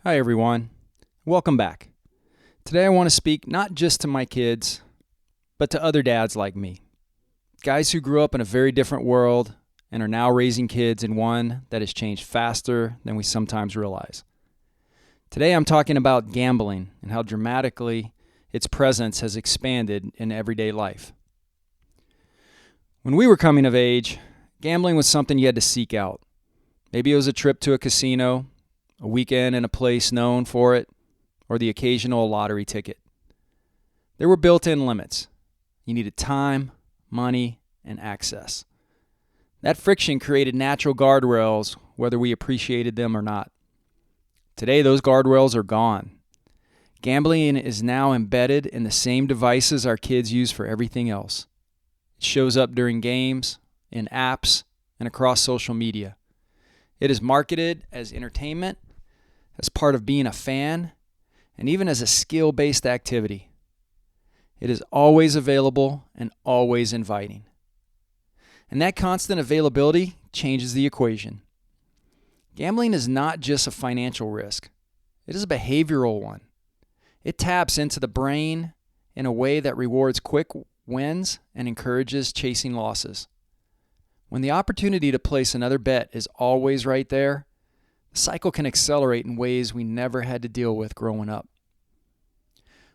Hi everyone, welcome back. Today I want to speak not just to my kids, but to other dads like me. Guys who grew up in a very different world and are now raising kids in one that has changed faster than we sometimes realize. Today I'm talking about gambling and how dramatically its presence has expanded in everyday life. When we were coming of age, gambling was something you had to seek out. Maybe it was a trip to a casino, a weekend in a place known for it, or the occasional lottery ticket. There were built-in limits. You needed time, money, and access. That friction created natural guardrails, whether we appreciated them or not. Today, those guardrails are gone. Gambling is now embedded in the same devices our kids use for everything else. It shows up during games, in apps, and across social media. It is marketed as entertainment, as part of being a fan, and even as a skill-based activity. It is always available and always inviting. And that constant availability changes the equation. Gambling is not just a financial risk. It is a behavioral one. It taps into the brain in a way that rewards quick wins and encourages chasing losses. When the opportunity to place another bet is always right there, the cycle can accelerate in ways we never had to deal with growing up.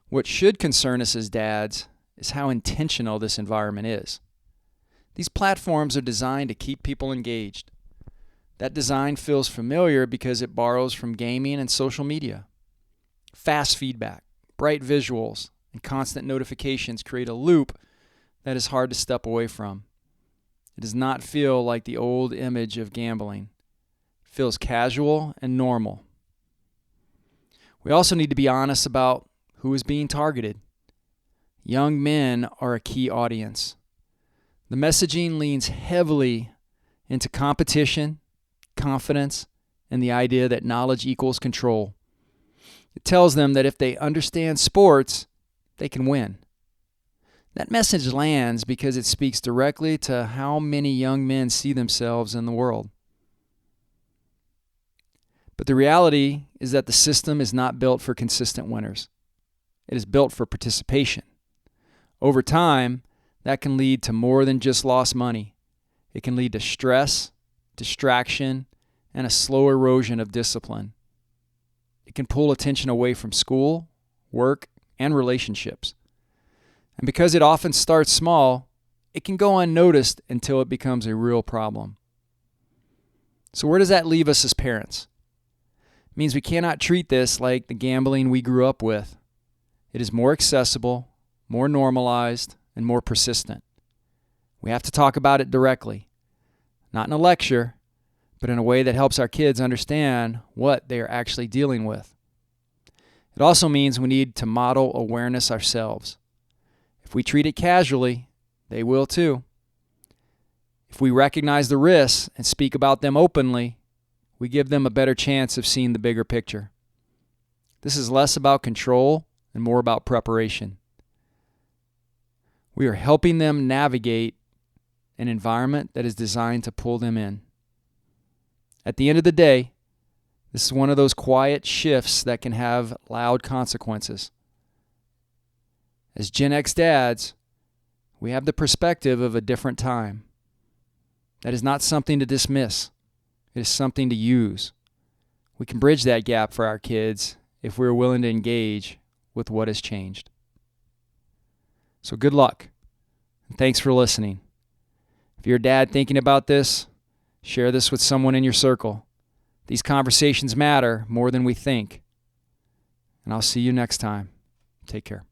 What should concern us as dads is how intentional this environment is. These platforms are designed to keep people engaged. That design feels familiar because it borrows from gaming and social media. Fast feedback, bright visuals, and constant notifications create a loop that is hard to step away from. It does not feel like the old image of gambling. It feels casual and normal. We also need to be honest about who is being targeted. Young men are a key audience. The messaging leans heavily into competition, confidence, and the idea that knowledge equals control. It tells them that if they understand sports, they can win. That message lands because it speaks directly to how many young men see themselves in the world. But the reality is that the system is not built for consistent winners. It is built for participation. Over time, that can lead to more than just lost money. It can lead to stress, distraction, and a slow erosion of discipline. It can pull attention away from school, work, and relationships. And because it often starts small, it can go unnoticed until it becomes a real problem. So where does that leave us as parents? It means we cannot treat this like the gambling we grew up with. It is more accessible, more normalized, and more persistent. We have to talk about it directly, not in a lecture, but in a way that helps our kids understand what they are actually dealing with. It also means we need to model awareness ourselves. If we treat it casually, they will too. If we recognize the risks and speak about them openly, we give them a better chance of seeing the bigger picture. This is less about control and more about preparation. We are helping them navigate an environment that is designed to pull them in. At the end of the day, this is one of those quiet shifts that can have loud consequences. As Gen X dads, we have the perspective of a different time. That is not something to dismiss. It is something to use. We can bridge that gap for our kids if we're willing to engage with what has changed. So good luck, and thanks for listening. If you're a dad thinking about this, share this with someone in your circle. These conversations matter more than we think. And I'll see you next time. Take care.